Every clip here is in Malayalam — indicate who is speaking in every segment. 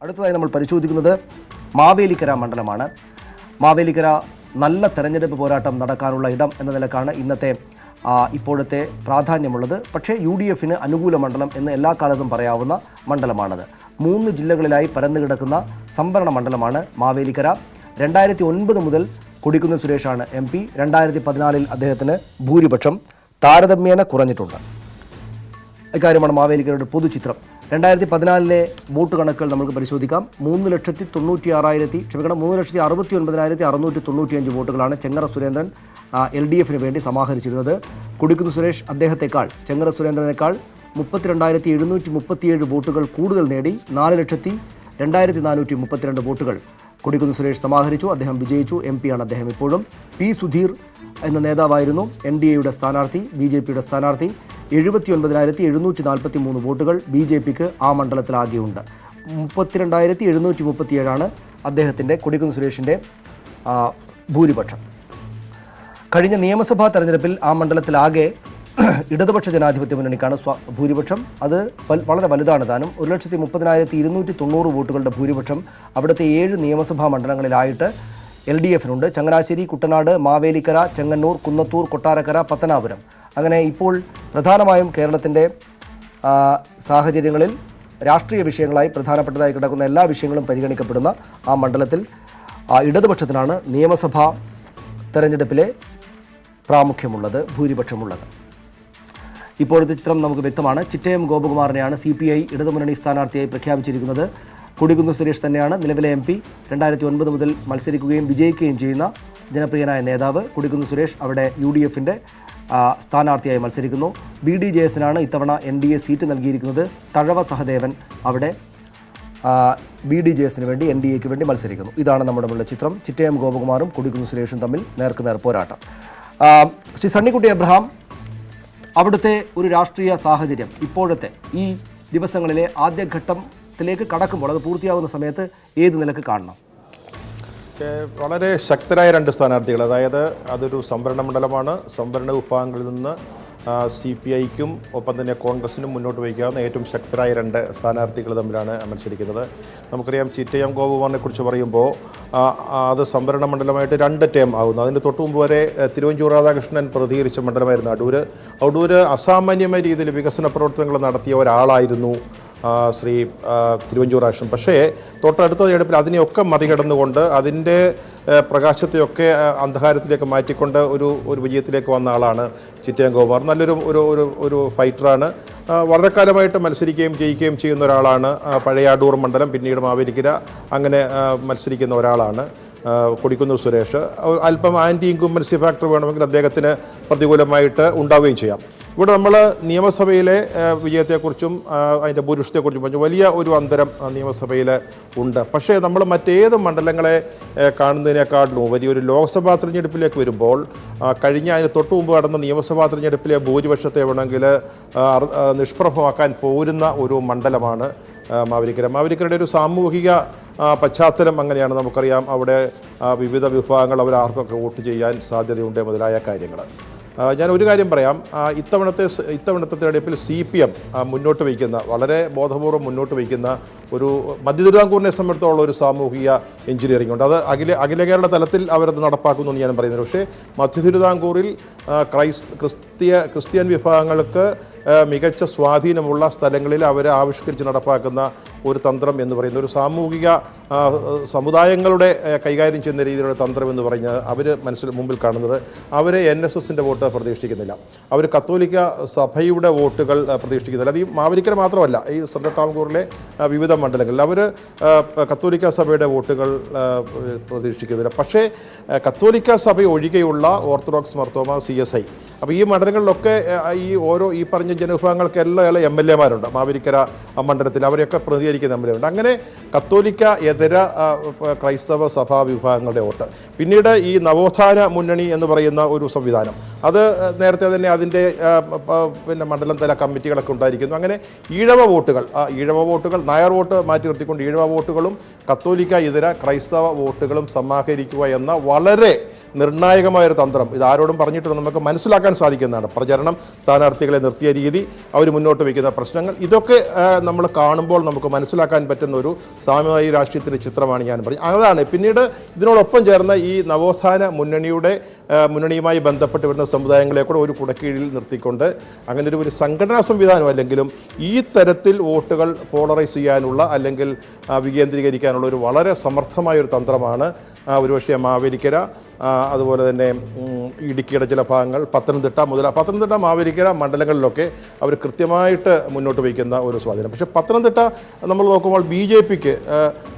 Speaker 1: അടുത്തതായി നമ്മൾ പരിശോധിക്കുന്നത് മാവേലിക്കര മണ്ഡലമാണ്. മാവേലിക്കര നല്ല തെരഞ്ഞെടുപ്പ് പോരാട്ടം നടക്കാനുള്ള ഇടം എന്ന നിലക്കാണ് ഇന്നത്തെ ഇപ്പോഴത്തെ പ്രാധാന്യമുള്ളത്. പക്ഷേ UDFന് അനുകൂല മണ്ഡലം എന്ന് എല്ലാ കാലത്തും പറയാവുന്ന മണ്ഡലമാണത്. 3 ജില്ലകളിലായി പരന്നുകിടക്കുന്ന സംവരണ മണ്ഡലമാണ് മാവേലിക്കര. 2009 മുതൽ കൊടിക്കുന്നിൽ സുരേഷാണ് MP. 2014 അദ്ദേഹത്തിന് ഭൂരിപക്ഷം താരതമ്യേന കുറഞ്ഞിട്ടുണ്ട്. ഇക്കാര്യമാണ് മാവേലിക്കരയുടെ പൊതുചിത്രം. 2014 വോട്ട് കണക്കുകൾ നമുക്ക് പരിശോധിക്കാം. 3,69,695 വോട്ടുകളാണ് ചെങ്ങറ സുരേന്ദ്രൻ LDFന് വേണ്ടി സമാഹരിച്ചിരുന്നത്. കൊടിക്കുന്നിൽ സുരേഷ് അദ്ദേഹത്തെക്കാൾ, ചെങ്ങറ സുരേന്ദ്രനേക്കാൾ 32,737 വോട്ടുകൾ കൂടുതൽ നേടി 4,02,432 വോട്ടുകൾ കൊടിക്കുന്നിൽ സുരേഷ് സമാഹരിച്ചു. അദ്ദേഹം വിജയിച്ചു. MP ആണ് അദ്ദേഹം ഇപ്പോഴും. P. സുധീർ എന്ന നേതാവായിരുന്നു NDAയുടെ സ്ഥാനാർത്ഥി, BJPയുടെ സ്ഥാനാർത്ഥി. 79,743 വോട്ടുകൾ BJPക്ക് ആ മണ്ഡലത്തിലാകെയുണ്ട്. 32,737 അദ്ദേഹത്തിൻ്റെ കൊടിക്കുന്നിൽ സുരേഷിൻ്റെ ഭൂരിപക്ഷം. കഴിഞ്ഞ നിയമസഭാ തെരഞ്ഞെടുപ്പിൽ ആ മണ്ഡലത്തിലാകെ ഇടതുപക്ഷ ജനാധിപത്യ മുന്നണിക്കാണ് ഭൂരിപക്ഷം. അത് വളരെ വലുതാണ് താനും. 1,30,290 വോട്ടുകളുടെ ഭൂരിപക്ഷം അവിടുത്തെ 7 നിയമസഭാ മണ്ഡലങ്ങളിലായിട്ട് LDFനുണ്ട്. ചങ്ങനാശ്ശേരി, കുട്ടനാട്, മാവേലിക്കര, ചെങ്ങന്നൂർ, കുന്നത്തൂർ, കൊട്ടാരക്കര, പത്തനാപുരം. അങ്ങനെ ഇപ്പോൾ പ്രധാനമായും കേരളത്തിൻ്റെ സാഹചര്യങ്ങളിൽ രാഷ്ട്രീയ വിഷയങ്ങളായി പ്രധാനപ്പെട്ടതായി കിടക്കുന്ന എല്ലാ വിഷയങ്ങളും പരിഗണിക്കപ്പെടുന്ന ആ മണ്ഡലത്തിൽ ഇടതുപക്ഷത്തിനാണ് നിയമസഭാ തെരഞ്ഞെടുപ്പിലെ പ്രാമുഖ്യമുള്ളത്, ഭൂരിപക്ഷമുള്ളത്. ഇപ്പോഴത്തെ ചിത്രം നമുക്ക് വ്യക്തമാണ്. ചിറ്റയം ഗോപകുമാറിനെയാണ് CPI ഇടതുമുന്നണി സ്ഥാനാർത്ഥിയായി പ്രഖ്യാപിച്ചിരിക്കുന്നത്. കൊടിക്കുന്നിൽ സുരേഷ് തന്നെയാണ് നിലവിലെ MP. 2009 മുതൽ മത്സരിക്കുകയും വിജയിക്കുകയും ചെയ്യുന്ന ജനപ്രിയനായ നേതാവ്. കൊടിക്കുന്നിൽ സുരേഷ് അവിടെ UDFൻ്റെ സ്ഥാനാർത്ഥിയായി മത്സരിക്കുന്നു. BDJSനാണ് ഇത്തവണ NDA സീറ്റ് നൽകിയിരിക്കുന്നത്. തഴവ സഹദേവൻ അവിടെ BDJSന് വേണ്ടി NDAക്ക് വേണ്ടി മത്സരിക്കുന്നു. ഇതാണ് നമ്മുടെ മുന്നിലെ ചിത്രം. ചിറ്റയം ഗോപകുമാറും കൊടിക്കുന്നിൽ സുരേഷും തമ്മിൽ നേർക്കുനേർ പോരാട്ടം. ശ്രീ സണ്ണിക്കുട്ടി എബ്രഹാം, അവിടുത്തെ ഒരു രാഷ്ട്രീയ സാഹചര്യം ഇപ്പോഴത്തെ ഈ ദിവസങ്ങളിലെ ആദ്യഘട്ടത്തിലേക്ക് കടക്കുമ്പോൾ, അത് പൂർത്തിയാകുന്ന സമയത്ത് ഏത് നിലക്ക് കാണണം?
Speaker 2: വളരെ ശക്തരായ 2 സ്ഥാനാർത്ഥികൾ, അതായത് അതൊരു സംവരണ മണ്ഡലമാണ്. സംവരണ വിഭാഗങ്ങളിൽ നിന്ന് CPIക്കും ഒപ്പം തന്നെ കോൺഗ്രസിനും മുന്നോട്ട് വയ്ക്കാവുന്ന ഏറ്റവും ശക്തരായ 2 സ്ഥാനാർത്ഥികൾ തമ്മിലാണ് മത്സരിക്കുന്നത്. നമുക്കറിയാം, ചിറ്റയം ഗോപകുമാറിനെ കുറിച്ച് പറയുമ്പോൾ അത് സംവരണ മണ്ഡലമായിട്ട് 2 ടേം ആകുന്നു. അതിന് തൊട്ടു മുമ്പ് വരെ തിരുവഞ്ചൂർ രാധാകൃഷ്ണൻ പ്രതികരിച്ച മണ്ഡലമായിരുന്നു അടൂർ. അസാമാന്യമായ രീതിയിൽ വികസന പ്രവർത്തനങ്ങൾ നടത്തിയ ഒരാളായിരുന്നു ശ്രീ തിരുവഞ്ചൂർ രാധാകൃഷ്ണൻ. പക്ഷേ തൊട്ടടുത്ത തെരഞ്ഞെടുപ്പിൽ അതിനെയൊക്കെ മറികടന്നുകൊണ്ട് അതിൻ്റെ പ്രകാശത്തെയൊക്കെ അന്ധകാരത്തിലേക്ക് മാറ്റിക്കൊണ്ട് ഒരു വിജയത്തിലേക്ക് വന്ന ആളാണ് ചിറ്റയം ഗോപകുമാർ. നല്ലൊരു ഒരു ഫൈറ്ററാണ്. വളരെ കാലമായിട്ട് മത്സരിക്കുകയും ജയിക്കുകയും ചെയ്യുന്ന ഒരാളാണ്. പഴയ അടൂർ മണ്ഡലം, പിന്നീട് മാവേലിക്കര, അങ്ങനെ മത്സരിക്കുന്ന ഒരാളാണ് കൊടിക്കുന്നിൽ സുരേഷ്. അല്പം ആൻറ്റി ഇൻകുംബൻസി ഫാക്ടർ വേണമെങ്കിൽ അദ്ദേഹത്തിന് പ്രതികൂലമായിട്ട് ഉണ്ടാവുകയും ചെയ്യാം. ഇവിടെ നമ്മൾ നിയമസഭയിലെ വിജയത്തെക്കുറിച്ചും അതിൻ്റെ ഭൂരിപക്ഷത്തെക്കുറിച്ചും പറഞ്ഞു. വലിയ ഒരു അന്തരം നിയമസഭയിൽ ഉണ്ട്. പക്ഷേ നമ്മൾ മറ്റേത് മണ്ഡലങ്ങളെ കാണുന്നതിനേക്കാളും വലിയൊരു ലോക്സഭാ തെരഞ്ഞെടുപ്പിലേക്ക് വരുമ്പോൾ കഴിഞ്ഞ അതിന് തൊട്ടു മുമ്പ് നടന്ന നിയമസഭാ തെരഞ്ഞെടുപ്പിലെ ഭൂരിപക്ഷത്തെ വേണമെങ്കിൽ നിഷ്പ്രഭമാക്കാൻ പോരുന്ന ഒരു മണ്ഡലമാണ് മാവേലിക്കര. മാവേലിക്കരയുടെ ഒരു സാമൂഹിക പശ്ചാത്തലം അങ്ങനെയാണ്. നമുക്കറിയാം, അവിടെ വിവിധ വിഭാഗങ്ങൾ അവരാർക്കൊക്കെ വോട്ട് ചെയ്യാൻ സാധ്യതയുണ്ട് മുതലായ കാര്യങ്ങൾ. ഞാൻ ഒരു കാര്യം പറയാം. ഇത്തവണത്തെ തെരഞ്ഞെടുപ്പിൽ CPM മുന്നോട്ട് വയ്ക്കുന്ന, വളരെ ബോധപൂർവ്വം മുന്നോട്ട് വയ്ക്കുന്ന ഒരു മധ്യ തിരുവിതാംകൂറിനെ സംബന്ധിച്ചുള്ള ഒരു സാമൂഹിക എഞ്ചിനീയറിംഗ് ഉണ്ട്. അത് അഖില കേരള തലത്തിൽ അവരത് നടപ്പാക്കുന്നു എന്ന് ഞാൻ പറയുന്നത്. പക്ഷേ മധ്യ തിരുവിതാംകൂറിൽ ക്രിസ്ത്യൻ വിഭാഗങ്ങൾക്ക് മികച്ച സ്വാധീനമുള്ള സ്ഥലങ്ങളിൽ അവർ ആവിഷ്കരിച്ച് നടപ്പാക്കുന്ന ഒരു തന്ത്രം എന്ന് പറയുന്ന ഒരു സാമൂഹിക സമുദായങ്ങളുടെ കൈകാര്യം ചെയ്യുന്ന രീതിയിലുള്ള തന്ത്രം എന്ന് പറഞ്ഞാൽ അവർ മുമ്പിൽ കാണുന്നത് അവർ NSSൻ്റെ വോട്ട് പ്രതീക്ഷിക്കുന്നില്ല. അവർ കത്തോലിക്ക സഭയുടെ വോട്ടുകൾ പ്രതീക്ഷിക്കുന്നില്ല. അത് ഈ മാവേലിക്കര മാത്രമല്ല, ഈ സെൻട്രൽ ടാങ്കൂറിലെ വിവിധ മണ്ഡലങ്ങളിൽ അവർ കത്തോലിക്ക സഭയുടെ വോട്ടുകൾ പ്രതീക്ഷിക്കുന്നില്ല. പക്ഷേ കത്തോലിക്ക സഭ ഒഴികെയുള്ള ഓർത്തഡോക്സ്, മാർത്തോമ, CSI, അപ്പോൾ ഈ മണ്ഡലങ്ങളിലൊക്കെ ഈ പറഞ്ഞ ജനവിഭാഗങ്ങൾക്കെല്ലാം MLAമാരുണ്ട് മാവേലിക്കര മണ്ഡലത്തിൽ. അവരെയൊക്കെ പ്രതികരിക്കുന്ന MLA ഉണ്ട്. അങ്ങനെ കത്തോലിക്ക ഇതര ക്രൈസ്തവ സഭാ വിഭാഗങ്ങളുടെ വോട്ട്. പിന്നീട് ഈ നവോത്ഥാന മുന്നണി എന്ന് പറയുന്ന ഒരു സംവിധാനം, അത് നേരത്തെ തന്നെ അതിൻ്റെ മണ്ഡലം തല കമ്മിറ്റികളൊക്കെ ഉണ്ടായിരിക്കുന്നു. അങ്ങനെ ഈഴവ വോട്ടുകൾ നായർ വോട്ട് മാറ്റി നിർത്തിക്കൊണ്ട് ഈഴവ വോട്ടുകളും കത്തോലിക്ക ഇതര ക്രൈസ്തവ വോട്ടുകളും സമാഹരിക്കുക എന്ന വളരെ നിർണായകമായൊരു തന്ത്രം ഇത് ആരോടും പറഞ്ഞിട്ട് നമുക്ക് മനസ്സിലാക്കാൻ സാധിക്കുന്നതാണ്. പ്രചരണം, സ്ഥാനാർത്ഥികളെ നിർത്തിയ രീതി, അവർ മുന്നോട്ട് വയ്ക്കുന്ന പ്രശ്നങ്ങൾ, ഇതൊക്കെ നമ്മൾ കാണുമ്പോൾ നമുക്ക് മനസ്സിലാക്കാൻ പറ്റുന്ന ഒരു സാമൂഹിക രാഷ്ട്രീയത്തിൻ്റെ ചിത്രമാണ് ഞാൻ പറഞ്ഞത്. അതാണ് പിന്നീട് ഇതിനോടൊപ്പം ചേർന്ന ഈ നവോത്ഥാന മുന്നണിയുമായി ബന്ധപ്പെട്ട് വരുന്ന സമുദായങ്ങളെ കൂടെ ഒരു കുടക്കീഴിൽ നിർത്തിക്കൊണ്ട് അങ്ങനെ ഒരു സംഘടനാ സംവിധാനം അല്ലെങ്കിലും ഈ തരത്തിൽ വോട്ടുകൾ പോളറൈസ് ചെയ്യാനുള്ള അല്ലെങ്കിൽ വികേന്ദ്രീകരിക്കാനുള്ള ഒരു വളരെ സമർത്ഥമായൊരു തന്ത്രമാണ് ഒരുപക്ഷെ മാവേലിക്കര, അതുപോലെ തന്നെ ഇടുക്കിയുടെ ചില ഭാഗങ്ങൾ, പത്തനംതിട്ട മാവേലിക്കര മണ്ഡലങ്ങളിലൊക്കെ അവർ കൃത്യമായിട്ട് മുന്നോട്ട് വയ്ക്കുന്ന ഒരു സ്വാധീനം. പക്ഷേ പത്തനംതിട്ട നമ്മൾ നോക്കുമ്പോൾ BJPക്ക്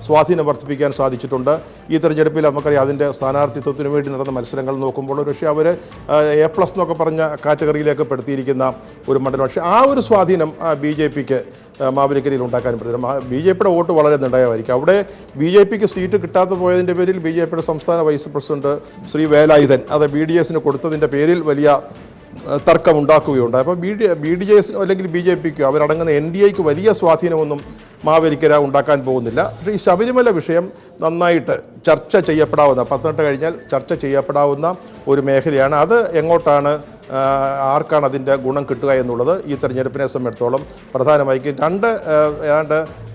Speaker 2: സ്വാധീനം വർദ്ധിപ്പിക്കാൻ സാധിച്ചിട്ടുണ്ട്. ഈ തെരഞ്ഞെടുപ്പിൽ നമുക്കറിയാം അതിൻ്റെ സ്ഥാനാർത്ഥിത്വത്തിന് വേണ്ടി നടന്ന മത്സരങ്ങൾ നോക്കുമ്പോൾ ഒരുപക്ഷെ അവർ A+ എന്നൊക്കെ പറഞ്ഞ കാറ്റഗറിയിലേക്ക് പെടുത്തിയിരിക്കുന്ന ഒരു മണ്ഡലം. പക്ഷേ ആ ഒരു സ്വാധീനം BJPക്ക് മാവേലിക്കരയിൽ ഉണ്ടാക്കാൻ പറ്റും. BJPയുടെ വോട്ട് വളരെ നിർണായകമായിരിക്കും. അവിടെ BJPക്ക് സീറ്റ് കിട്ടാതെ പോയതിൻ്റെ പേരിൽ BJPയുടെ സംസ്ഥാന വൈസ് പ്രസിഡന്റ് ശ്രീ വേലായുധൻ അത് BDSന് കൊടുത്തതിൻ്റെ പേരിൽ വലിയ തർക്കമുണ്ടാക്കുകയുണ്ട്. അപ്പോൾ BDS അല്ലെങ്കിൽ BJPക്കോ അവരടങ്ങുന്ന NDAക്ക് വലിയ സ്വാധീനമൊന്നും മാവേലിക്കര ഉണ്ടാക്കാൻ പോകുന്നില്ല. പക്ഷേ ഈ ശബരിമല വിഷയം നന്നായിട്ട് ചർച്ച ചെയ്യപ്പെടാവുന്ന, പത്തനംതിട്ട കഴിഞ്ഞാൽ ചർച്ച ചെയ്യപ്പെടാവുന്ന ഒരു മേഖലയാണ്. അത് എങ്ങോട്ടാണ്, ആർക്കാണ് അതിൻ്റെ ഗുണം കിട്ടുക എന്നുള്ളത് ഈ തെരഞ്ഞെടുപ്പിനെ സംബന്ധിച്ചിടത്തോളം പ്രധാനമായിരിക്കും.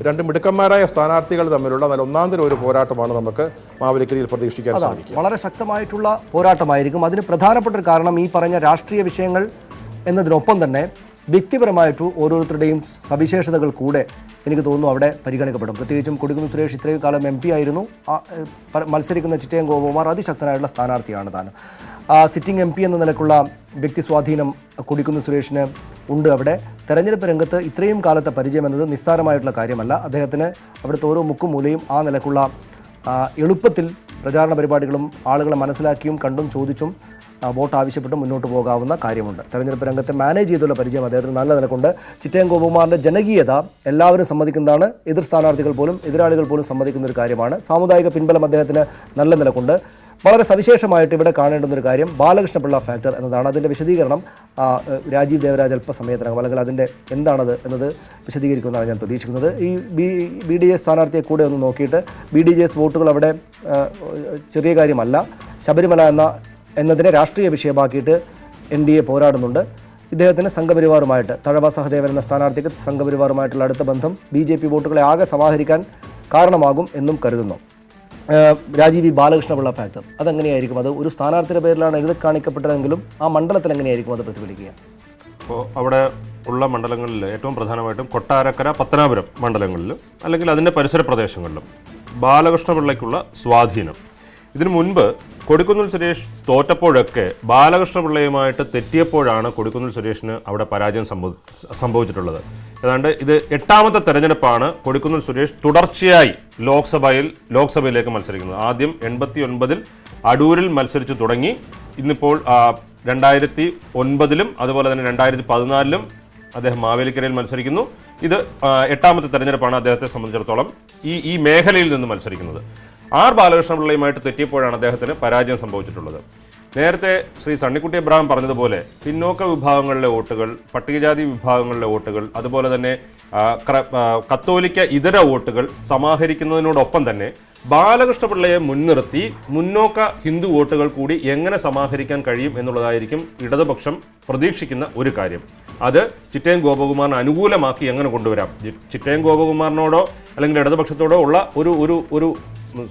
Speaker 2: രണ്ട് മിടുക്കന്മാരായ സ്ഥാനാർത്ഥികൾ തമ്മിലുള്ള നല്ല ഒന്നാന്തരം ഒരു പോരാട്ടമാണ് നമുക്ക് മാവേലിക്കരയിൽ പ്രതീക്ഷിക്കാൻ സാധിക്കും.
Speaker 1: വളരെ ശക്തമായിട്ടുള്ള പോരാട്ടമായിരിക്കും. അതിന് പ്രധാനപ്പെട്ട ഒരു കാരണം ഈ പറഞ്ഞ രാഷ്ട്രീയ വിഷയങ്ങൾ എന്നതിനൊപ്പം തന്നെ വ്യക്തിപരമായിട്ട് ഓരോരുത്തരുടെയും സവിശേഷതകൾ കൂടെ എനിക്ക് തോന്നുന്നു അവിടെ പരിഗണിക്കപ്പെടും. പ്രത്യേകിച്ചും കൊടിക്കുന്നിൽ സുരേഷ് ഇത്രയും കാലം MP ആയിരുന്നു. മത്സരിക്കുന്ന ചിറ്റയം ഗോപകുമാർ അതിശക്തനായിട്ടുള്ള സ്ഥാനാർത്ഥിയാണ് താൻ. സിറ്റിംഗ് MP എന്ന നിലക്കുള്ള വ്യക്തി സ്വാധീനം കൊടിക്കുന്നിൽ സുരേഷിന് ഉണ്ട്. അവിടെ തെരഞ്ഞെടുപ്പ് രംഗത്ത് ഇത്രയും കാലത്തെ പരിചയം എന്നത് നിസ്സാരമായിട്ടുള്ള കാര്യമല്ല. അദ്ദേഹത്തിന് അവിടുത്തെ ഓരോ മുക്കും മൂലയും ആ നിലക്കുള്ള എളുപ്പത്തിൽ പ്രചാരണ പരിപാടികളും ആളുകളെ മനസ്സിലാക്കിയും കണ്ടും ചോദിച്ചും വോട്ട് ആവശ്യപ്പെട്ട് മുന്നോട്ട് പോകാവുന്ന കാര്യമുണ്ട്. തെരഞ്ഞെടുപ്പ് രംഗത്തെ മാനേജ് ചെയ്തുള്ള പരിചയം അദ്ദേഹത്തിന് നല്ല നിലക്കുണ്ട്. ചിറ്റയം ഗോപകുമാറിൻ്റെ ജനകീയത എല്ലാവരും സമ്മതിക്കുന്നതാണ്. എതിർ സ്ഥാനാർത്ഥികൾ പോലും എതിരാളികൾ പോലും സമ്മതിക്കുന്ന ഒരു കാര്യമാണ്. സാമുദായിക പിൻബലം അദ്ദേഹത്തിന് നല്ല നിലക്കുണ്ട്. വളരെ സവിശേഷമായിട്ട് ഇവിടെ കാണേണ്ടുന്നൊരു കാര്യം ബാലകൃഷ്ണപിള്ള ഫാക്ടർ എന്നതാണ്. അതിൻ്റെ വിശദീകരണം രാജീവ് ദേവരാജ് അല്പസമയത്തിനകം അല്ലെങ്കിൽ അതിൻ്റെ എന്താണത് എന്നത് വിശദീകരിക്കുമെന്നാണ് ഞാൻ പ്രതീക്ഷിക്കുന്നത്. ഈ BDS സ്ഥാനാർത്ഥിയെ കൂടെ ഒന്ന് നോക്കിയിട്ട് BDS വോട്ടുകൾ അവിടെ ചെറിയ കാര്യമല്ല. ശബരിമല എന്നതിനെ രാഷ്ട്രീയ വിഷയമാക്കിയിട്ട് NDA പോരാടുന്നുണ്ട്. ഇദ്ദേഹത്തിന് സംഘപരിവാറുമായിട്ട് തഴവ സഹദേവൻ എന്ന സ്ഥാനാർത്ഥിക്ക് സംഘപരിവാറുമായിട്ടുള്ള അടുത്ത ബന്ധം BJP വോട്ടുകളെ ആകെ സമാഹരിക്കാൻ കാരണമാകും എന്നും കരുതുന്നു. രാജീവ് ബാലകൃഷ്ണപിള്ള ഫാക്ടർ അതെങ്ങനെയായിരിക്കും? അത് ഒരു സ്ഥാനാർത്ഥിയുടെ പേരിലാണ് എഴുതി കാണിക്കപ്പെട്ടതെങ്കിലും ആ മണ്ഡലത്തിൽ എങ്ങനെയായിരിക്കും അത് പ്രതിഫലിക്കുക?
Speaker 3: അപ്പോൾ അവിടെ ഉള്ള മണ്ഡലങ്ങളിൽ ഏറ്റവും പ്രധാനമായിട്ടും കൊട്ടാരക്കര, പത്തനാപുരം മണ്ഡലങ്ങളിലും അല്ലെങ്കിൽ അതിൻ്റെ പരിസര പ്രദേശങ്ങളിലും ബാലകൃഷ്ണപിള്ളയ്ക്കുള്ള സ്വാധീനം. ഇതിനു മുൻപ് കൊടിക്കുന്നിൽ സുരേഷ് തോറ്റപ്പോഴൊക്കെ ബാലകൃഷ്ണപിള്ളയുമായിട്ട് തെറ്റിയപ്പോഴാണ് കൊടിക്കുന്നിൽ സുരേഷിന് അവിടെ പരാജയം സംഭവിച്ചിട്ടുള്ളത്. ഏതാണ്ട് ഇത് 8ാമത്തെ തെരഞ്ഞെടുപ്പാണ് കൊടിക്കുന്നിൽ സുരേഷ് തുടർച്ചയായി ലോക്സഭയിലേക്ക് മത്സരിക്കുന്നത്. ആദ്യം 89-ൽ അടൂരിൽ മത്സരിച്ച് തുടങ്ങി. ഇന്നിപ്പോൾ 2009-ലും അതുപോലെ തന്നെ 2014-ലും അദ്ദേഹം മാവേലിക്കരയിൽ മത്സരിക്കുന്നു. ഇത് 8ാമത്തെ തെരഞ്ഞെടുപ്പാണ് അദ്ദേഹത്തെ സംബന്ധിച്ചിടത്തോളം ഈ മേഖലയിൽ നിന്ന് മത്സരിക്കുന്നത്. ബാലകൃഷ്ണപിള്ളയുമായിട്ട് തെറ്റിയപ്പോഴാണ് അദ്ദേഹത്തിന് പരാജയം സംഭവിച്ചിട്ടുള്ളത്. നേരത്തെ ശ്രീ സണ്ണിക്കുട്ടി എബ്രഹാം പറഞ്ഞതുപോലെ പിന്നോക്ക വിഭാഗങ്ങളിലെ വോട്ടുകൾ, പട്ടികജാതി വിഭാഗങ്ങളിലെ വോട്ടുകൾ, അതുപോലെ തന്നെ കത്തോലിക്ക ഇതര വോട്ടുകൾ സമാഹരിക്കുന്നതിനോടൊപ്പം തന്നെ ബാലകൃഷ്ണപിള്ളയെ മുൻനിർത്തി മുന്നോക്ക ഹിന്ദു വോട്ടുകൾ കൂടി എങ്ങനെ സമാഹരിക്കാൻ കഴിയും എന്നുള്ളതായിരിക്കും ഇടതുപക്ഷം പ്രതീക്ഷിക്കുന്ന ഒരു കാര്യം. അത് ചിറ്റയം ഗോപകുമാറിന് അനുകൂലമാക്കി എങ്ങനെ കൊണ്ടുവരാം. ചിറ്റയം ഗോപകുമാറിനോടോ അല്ലെങ്കിൽ ഇടതുപക്ഷത്തോടോ ഉള്ള ഒരു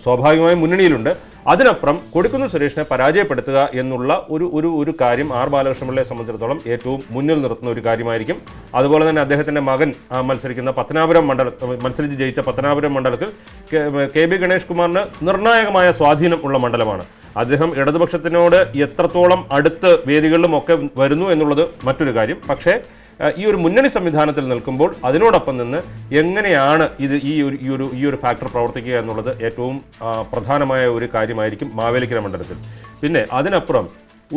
Speaker 3: സ്വാഭാവികമായ മുന്നണിയിലുണ്ട്. അതിനപ്പുറം കൊടിക്കുന്നിൽ സുരേഷിനെ പരാജയപ്പെടുത്തുക എന്നുള്ള ഒരു കാര്യം ബാലകൃഷ്ണപിള്ളയെ സംബന്ധിച്ചിടത്തോളം ഏറ്റവും മുന്നിൽ നിർത്തുന്ന ഒരു കാര്യമായിരിക്കും. അതുപോലെ തന്നെ അദ്ദേഹത്തിൻ്റെ മകൻ മത്സരിക്കുന്ന മത്സരിച്ച് ജയിച്ച പത്തനാപുരം മണ്ഡലത്തിൽ KB ഗണേഷ് കുമാറിന് നിർണായകമായ സ്വാധീനം ഉള്ള മണ്ഡലമാണ്. അദ്ദേഹം ഇടതുപക്ഷത്തിനോട് എത്രത്തോളം അടുത്ത് വേദികളിലും ഒക്കെ വരുന്നു എന്നുള്ളത് മറ്റൊരു കാര്യം. പക്ഷേ ഈ ഒരു മുന്നണി സംവിധാനത്തിൽ നിൽക്കുമ്പോൾ അതിനോടൊപ്പം നിന്ന് എങ്ങനെയാണ് ഈ ഒരു ഫാക്ടർ പ്രവർത്തിക്കുക എന്നുള്ളത് ഏറ്റവും പ്രധാനമായ ഒരു കാര്യമായിരിക്കും മാവേലിക്കര മണ്ഡലത്തിൽ. പിന്നെ അതിനപ്പുറം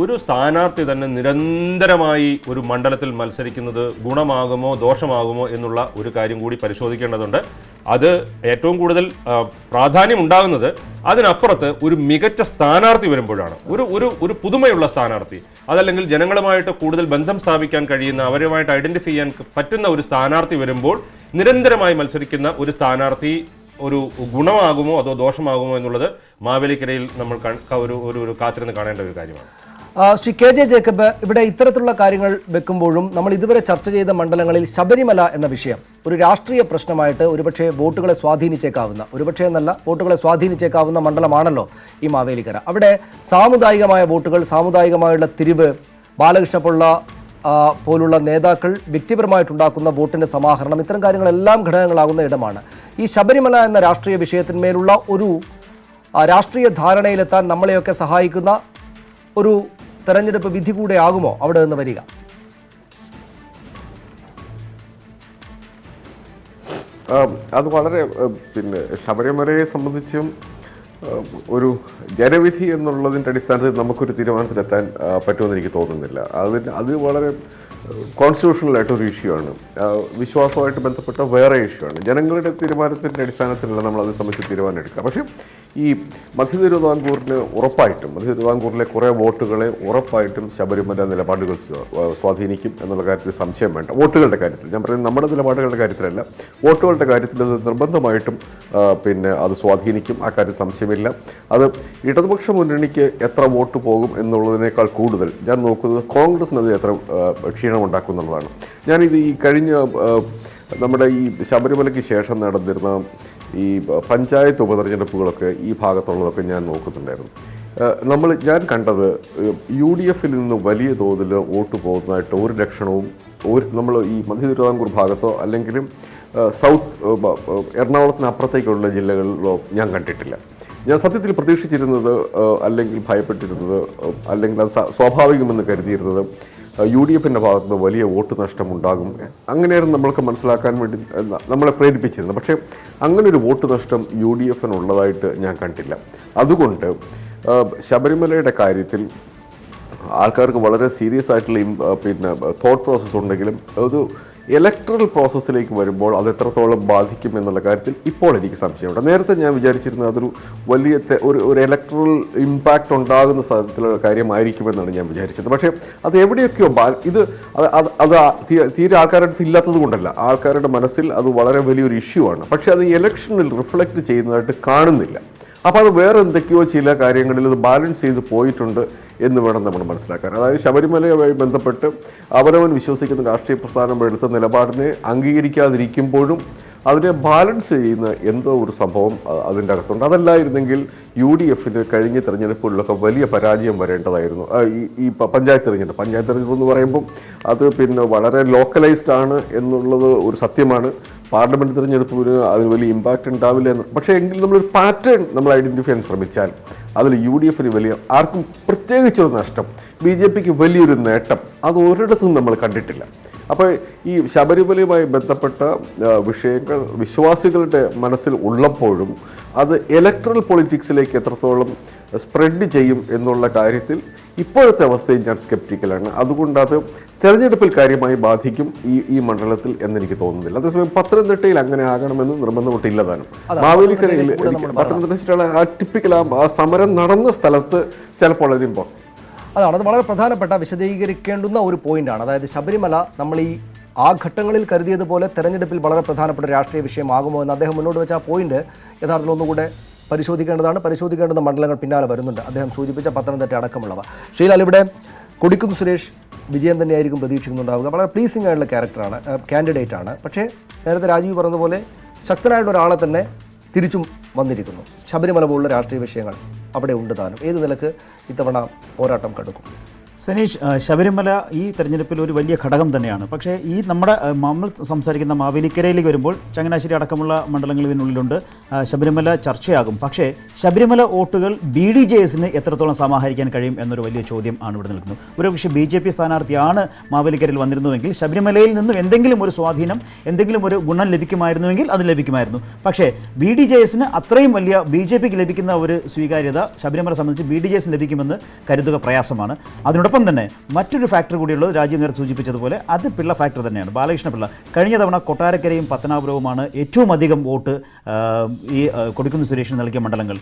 Speaker 3: ഒരു സ്ഥാനാർത്ഥി തന്നെ നിരന്തരമായി ഒരു മണ്ഡലത്തിൽ മത്സരിക്കുന്നത് ഗുണമാകുമോ ദോഷമാകുമോ എന്നുള്ള ഒരു കാര്യം കൂടി പരിശോധിക്കേണ്ടതുണ്ട്. അത് ഏറ്റവും കൂടുതൽ പ്രാധാന്യം ഉണ്ടാകുന്നത് അതിനപ്പുറത്ത് ഒരു മികച്ച സ്ഥാനാർത്ഥി വരുമ്പോഴാണ്. ഒരു പുതുമയുള്ള സ്ഥാനാർത്ഥി, അതല്ലെങ്കിൽ ജനങ്ങളുമായിട്ട് കൂടുതൽ ബന്ധം സ്ഥാപിക്കാൻ കഴിയുന്ന, അവരുമായിട്ട് ഐഡന്റിഫൈ ചെയ്യാൻ പറ്റുന്ന ഒരു സ്ഥാനാർത്ഥി വരുമ്പോൾ നിരന്തരമായി മത്സരിക്കുന്ന ഒരു സ്ഥാനാർത്ഥി ഒരു ഗുണമാകുമോ അതോ ദോഷമാകുമോ എന്നുള്ളത് മാവേലിക്കരയിൽ നമ്മൾ ഒരു കാത്തിരുന്ന് കാണേണ്ട ഒരു കാര്യമാണ്.
Speaker 1: ശ്രീ കെ ജെ ജേക്കബ്, ഇവിടെ ഇത്തരത്തിലുള്ള കാര്യങ്ങൾ വെക്കുമ്പോഴും നമ്മൾ ഇതുവരെ ചർച്ച ചെയ്ത മണ്ഡലങ്ങളിൽ ശബരിമല എന്ന വിഷയം ഒരു രാഷ്ട്രീയ പ്രശ്നമായിട്ട് ഒരുപക്ഷെ വോട്ടുകളെ സ്വാധീനിച്ചേക്കാവുന്ന, ഒരുപക്ഷെ എന്നല്ല വോട്ടുകളെ സ്വാധീനിച്ചേക്കാവുന്ന മണ്ഡലമാണല്ലോ ഈ മാവേലിക്കര. അവിടെ സാമുദായികമായ വോട്ടുകൾ, സാമുദായികമായുള്ള തിരിവ്, ബാലകൃഷ്ണപിള്ള പോലുള്ള നേതാക്കൾ വ്യക്തിപരമായിട്ടുണ്ടാക്കുന്ന വോട്ടിൻ്റെ സമാഹരണം, ഇത്തരം കാര്യങ്ങളെല്ലാം ഘടകങ്ങളാകുന്ന ഇടമാണ്. ഈ ശബരിമല എന്ന രാഷ്ട്രീയ വിഷയത്തിന്മേലുള്ള ഒരു രാഷ്ട്രീയ ധാരണയിലെത്താൻ നമ്മളെയൊക്കെ സഹായിക്കുന്ന ഒരു തെരഞ്ഞെടുപ്പ് വിധി കൂടെ ആകുമോ അവിടെ നിന്ന് വരിക?
Speaker 4: അത് വളരെ ശബരിമലയെ സംബന്ധിച്ചും ഒരു ജനവിധി എന്നുള്ളതിൻ്റെ അടിസ്ഥാനത്തിൽ നമുക്കൊരു തീരുമാനത്തിലെത്താൻ പറ്റുമെന്ന് എനിക്ക് തോന്നുന്നില്ല. അത് വളരെ കോൺസ്റ്റിറ്റ്യൂഷണലായിട്ടൊരു ഇഷ്യൂ ആണ്, വിശ്വാസവുമായിട്ട് ബന്ധപ്പെട്ട വേറെ ഇഷ്യൂ ആണ്. ജനങ്ങളുടെ തീരുമാനത്തിൻ്റെ അടിസ്ഥാനത്തിലുള്ള നമ്മളത് സംബന്ധിച്ച് തീരുമാനം എടുക്കുക. പക്ഷേ ഈ മധ്യ തിരുവിതാംകൂറിന് ഉറപ്പായിട്ടും, മധ്യ തിരുവിതാംകൂറിലെ കുറേ വോട്ടുകളെ ഉറപ്പായിട്ടും ശബരിമല നിലപാടുകൾ സ്വാധീനിക്കും എന്നുള്ള കാര്യത്തിൽ സംശയം വേണ്ട. വോട്ടുകളുടെ കാര്യത്തിൽ ഞാൻ പറയുന്നത് നമ്മുടെ നിലപാടുകളുടെ കാര്യത്തിലല്ല, വോട്ടുകളുടെ കാര്യത്തിൽ അത് നിർബന്ധമായിട്ടും അത് സ്വാധീനിക്കും, ആ കാര്യം സംശയമില്ല. അത് ഇടതുപക്ഷ മുന്നണിക്ക് എത്ര വോട്ട് പോകും എന്നുള്ളതിനേക്കാൾ കൂടുതൽ ഞാൻ നോക്കുന്നത് കോൺഗ്രസിന് അത് എത്ര ക്ഷീണമുണ്ടാക്കും എന്നുള്ളതാണ്. ഞാനിത് ഈ കഴിഞ്ഞ നമ്മുടെ ഈ ശബരിമലയ്ക്ക് ശേഷം നടന്നിരുന്ന ഈ പഞ്ചായത്ത് ഉപതെരഞ്ഞെടുപ്പുകളൊക്കെ ഈ ഭാഗത്തുള്ളതൊക്കെ ഞാൻ നോക്കുന്നുണ്ടായിരുന്നു. ഞാൻ കണ്ടത് UDF നിന്ന് വലിയ തോതിൽ വോട്ട് പോകുന്നതായിട്ട് ഒരു ലക്ഷണവും നമ്മൾ ഈ മധ്യ തിരുവിതാംകൂർ ഭാഗത്തോ അല്ലെങ്കിലും സൗത്ത് എറണാകുളത്തിന് അപ്പുറത്തേക്കുള്ള ജില്ലകളിലോ ഞാൻ കണ്ടിട്ടില്ല. ഞാൻ സത്യത്തിൽ പ്രതീക്ഷിച്ചിരുന്നത്, അല്ലെങ്കിൽ ഭയപ്പെട്ടിരുന്നത്, അല്ലെങ്കിൽ അത് സ്വാഭാവികമെന്ന് കരുതിയിരുന്നത് UDFിൻ്റെ ഭാഗത്ത് വലിയ വോട്ട് നഷ്ടമുണ്ടാകും, അങ്ങനെയായിരുന്നു നമ്മൾക്ക് മനസ്സിലാക്കാൻ വേണ്ടി നമ്മളെ പ്രേരിപ്പിച്ചിരുന്നത്. പക്ഷേ അങ്ങനൊരു വോട്ട് നഷ്ടം UDFിനുള്ളതായിട്ട് ഞാൻ കണ്ടില്ല. അതുകൊണ്ട് ശബരിമലയുടെ കാര്യത്തിൽ ആൾക്കാർക്ക് വളരെ സീരിയസ് ആയിട്ടുള്ള തോട്ട് പ്രോസസ്സ് ഉണ്ടെങ്കിലും ഒരു ഇലക്ട്രൽ പ്രോസസ്സിലേക്ക് വരുമ്പോൾ അത് എത്രത്തോളം ബാധിക്കും എന്നുള്ള കാര്യത്തിൽ ഇപ്പോൾ എനിക്ക് സംശയമുണ്ട്. നേരത്തെ ഞാൻ വിചാരിച്ചിരുന്നത് അതൊരു വലിയ ഒരു ഇലക്ട്രൽ ഇമ്പാക്റ്റ് ഉണ്ടാകുന്ന തരത്തിലുള്ള കാര്യമായിരിക്കുമെന്നാണ് ഞാൻ വിചാരിച്ചത്. പക്ഷേ അത് എവിടെയൊക്കെയോ അത് തീരെ ആൾക്കാരുടെ അടുത്ത് ഇല്ലാത്തത് കൊണ്ടല്ല, ആൾക്കാരുടെ മനസ്സിൽ അത് വളരെ വലിയൊരു ഇഷ്യൂ ആണ്. പക്ഷേ അത് ഇലക്ഷനിൽ റിഫ്ലക്റ്റ് ചെയ്യുന്നതായിട്ട് കാണുന്നില്ല. അപ്പോൾ അത് വേറെ എന്തൊക്കെയോ ചില കാര്യങ്ങളിൽ അത് ബാലൻസ് ചെയ്ത് പോയിട്ടുണ്ട് എന്ന് വേണം നമ്മൾ മനസ്സിലാക്കാൻ. അതായത് ശബരിമലയുമായി ബന്ധപ്പെട്ട് അവനവൻ വിശ്വസിക്കുന്ന രാഷ്ട്രീയ പ്രസ്ഥാനം എടുത്ത നിലപാടിനെ അംഗീകരിക്കാതിരിക്കുമ്പോഴും അതിനെ ബാലൻസ് ചെയ്യുന്ന എന്തോ ഒരു സംഭവം അതിൻ്റെ അകത്തുണ്ട്. അതല്ലായിരുന്നെങ്കിൽ UDFിന് കഴിഞ്ഞ തെരഞ്ഞെടുപ്പുകളിലൊക്കെ വലിയ പരാജയം വരേണ്ടതായിരുന്നു. ഈ പഞ്ചായത്ത് തെരഞ്ഞെടുപ്പ് എന്ന് പറയുമ്പം അത് വളരെ ലോക്കലൈസ്ഡ് ആണ് എന്നുള്ളത് ഒരു സത്യമാണ്. പാർലമെൻറ്റ് തിരഞ്ഞെടുപ്പിന് അതിന് വലിയ ഇമ്പാക്റ്റ് ഉണ്ടാവില്ല എന്ന്. പക്ഷേ എങ്കിൽ നമ്മളൊരു പാറ്റേൺ നമ്മൾ ഐഡൻറ്റിഫൈ ചെയ്യാൻ ശ്രമിച്ചാൽ അതിൽ UDFിന് വലിയ, ആർക്കും പ്രത്യേകിച്ചൊരു നഷ്ടം, BJPക്ക് വലിയൊരു നേട്ടം അത് ഒരിടത്തും നമ്മൾ കണ്ടിട്ടില്ല. അപ്പോൾ ഈ ശബരിമലയുമായി ബന്ധപ്പെട്ട വിഷയങ്ങൾ വിശ്വാസികളുടെ മനസ്സിൽ ഉള്ളപ്പോഴും അത് ഇലക്ട്രൽ പൊളിറ്റിക്സിലേക്ക് എത്രത്തോളം സ്പ്രെഡ് ചെയ്യും എന്നുള്ള കാര്യത്തിൽ ഇപ്പോഴത്തെ അവസ്ഥയിൽ ഞാൻ സ്കെപ്റ്റിക്കലാണ്. അതുകൊണ്ട് അത് തെരഞ്ഞെടുപ്പിൽ കാര്യമായി ബാധിക്കും ഈ മണ്ഡലത്തിൽ എന്നെനിക്ക് തോന്നുന്നില്ല. അതേസമയം പത്തനംതിട്ടയിൽ അങ്ങനെ ആകണമെന്ന് നിർബന്ധമിട്ടില്ലതാനും. മാവേലിക്കരയിൽ പത്തനംതിട്ട ആ ടിപ്പിക്കൽ ആ സമരം നടന്ന സ്ഥലത്ത് ചിലപ്പോൾ അതിന്
Speaker 1: അത് വളരെ പ്രധാനപ്പെട്ട വിശദീകരിക്കേണ്ടുന്ന ഒരു പോയിന്റാണ്. അതായത് ശബരിമല നമ്മൾ ആ ഘട്ടങ്ങളിൽ കരുതിയതുപോലെ തെരഞ്ഞെടുപ്പിൽ വളരെ പ്രധാനപ്പെട്ട രാഷ്ട്രീയ വിഷയമാകുമോ എന്ന് അദ്ദേഹം മുന്നോട്ട് വെച്ച ആ പോയിന്റ് യഥാർത്ഥത്തിൽ ഒന്നുകൂടെ പരിശോധിക്കേണ്ടുന്ന മണ്ഡലങ്ങൾ പിന്നാലെ വരുന്നുണ്ട്. അദ്ദേഹം സൂചിപ്പിച്ച പത്തനംതിട്ട അടക്കമുള്ളവ. ശ്രീലാൽ, ഇവിടെ കൊടിക്കുന്ന് സുരേഷ് വിജയം തന്നെയായിരിക്കും പ്രതീക്ഷിക്കുന്നുണ്ടാവുക. വളരെ പ്ലീസിംഗ് ആയിട്ടുള്ള കാൻഡിഡേറ്റ് ആണ്. പക്ഷേ നേരത്തെ രാജീവ് പറഞ്ഞതുപോലെ ശക്തനായിട്ടുള്ള ഒരാളെ തന്നെ തിരിച്ചും വന്നിരിക്കുന്നു. ശബരിമല പോലുള്ള രാഷ്ട്രീയ വിഷയങ്ങൾ അവിടെ ഉണ്ട് താനും. ഏത് നിലക്ക് ഇത്തവണ പോരാട്ടം കടുക്കും?
Speaker 5: സനീഷ്, ശബരിമല ഈ തെരഞ്ഞെടുപ്പിൽ ഒരു വലിയ ഘടകം തന്നെയാണ്. പക്ഷേ ഈ നമ്മൾ സംസാരിക്കുന്ന മാവേലിക്കരയിലേക്ക് വരുമ്പോൾ ചങ്ങനാശ്ശേരി അടക്കമുള്ള മണ്ഡലങ്ങൾ ഇതിനുള്ളിലുണ്ട്. ശബരിമല ചർച്ചയാകും. പക്ഷേ ശബരിമല വോട്ടുകൾ BDJSന് എത്രത്തോളം സമാഹരിക്കാൻ കഴിയും എന്നൊരു വലിയ ചോദ്യം ആണ് ഇവിടെ നിൽക്കുന്നത്. ഒരുപക്ഷെ BJP സ്ഥാനാർത്ഥിയാണ് മാവേലിക്കരയിൽ വന്നിരുന്നുവെങ്കിൽ ശബരിമലയിൽ നിന്നും എന്തെങ്കിലും ഒരു സ്വാധീനം, എന്തെങ്കിലും ഒരു ഗുണം ലഭിക്കുമായിരുന്നുവെങ്കിൽ അത് ലഭിക്കുമായിരുന്നു. പക്ഷേ BDJSന് അത്രയും വലിയ BJPക്ക് ലഭിക്കുന്ന ഒരു സ്വീകാര്യത ശബരിമല സംബന്ധിച്ച് BDJSന് ലഭിക്കുമെന്ന് കരുതുക പ്രയാസമാണ്. അതിനോടൊപ്പം തന്നെ മറ്റൊരു ഫാക്ടർ കൂടിയുള്ളത് രാജീവ് നേരത്തെ സൂചിപ്പിച്ചതുപോലെ അത് പിള്ള ഫാക്ടർ തന്നെയാണ്. ബാലകൃഷ്ണപിള്ള കഴിഞ്ഞ തവണ കൊട്ടാരക്കരയും പത്തനാപുരവുമാണ് ഏറ്റവും അധികം വോട്ട് ഈ കൊടിക്കുന്ന് സുരേഷിന് നൽകിയ മണ്ഡലങ്ങൾ.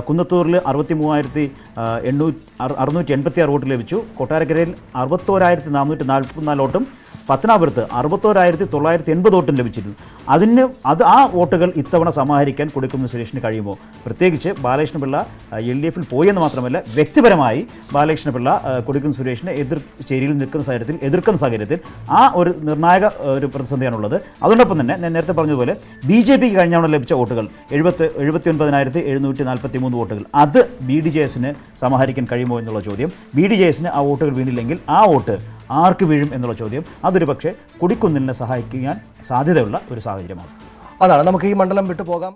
Speaker 5: കുന്നത്തൂരിൽ 63,686 വോട്ട് ലഭിച്ചു. കൊട്ടാരക്കരയിൽ 61,444 വോട്ടും പത്തനാപുരത്ത് 61,980 വോട്ടും ലഭിച്ചിരുന്നു. ആ വോട്ടുകൾ ഇത്തവണ സമാഹരിക്കാൻ കൊടിക്കുന്നിൽ സുരേഷിന് കഴിയുമോ? പ്രത്യേകിച്ച് ബാലകൃഷ്ണപിള്ള LDF-ൽ പോയെന്ന് മാത്രമല്ല, വ്യക്തിപരമായി ബാലകൃഷ്ണപിള്ള കൊടിക്കുന്നിൽ സുരേഷിനെ ചേരിയിൽ നിൽക്കുന്ന സാഹചര്യത്തിൽ, എതിർക്കുന്ന സാഹചര്യത്തിൽ ആ ഒരു നിർണായക ഒരു പ്രതിസന്ധിയാണുള്ളത്. അതോടൊപ്പം തന്നെ ഞാൻ നേരത്തെ പറഞ്ഞതുപോലെ BJPക്ക് കഴിഞ്ഞ തവണ ലഭിച്ച വോട്ടുകൾ 79,743 വോട്ടുകൾ, അത് BDJS-ന് സമാഹരിക്കാൻ കഴിയുമോ എന്നുള്ള ചോദ്യം. BDJS-ന് ആ വോട്ടുകൾ വീണില്ലെങ്കിൽ ആ വോട്ട് ആർക്ക് വീഴും എന്നുള്ള ചോദ്യം, അതൊരു പക്ഷേ കൊടിക്കുന്നിലിനെ സഹായിക്കാൻ സാധ്യതയുള്ള ഒരു സാഹചര്യമാണ്.
Speaker 1: അതാണ് നമുക്ക് ഈ മണ്ഡലം വിട്ടു പോകാം.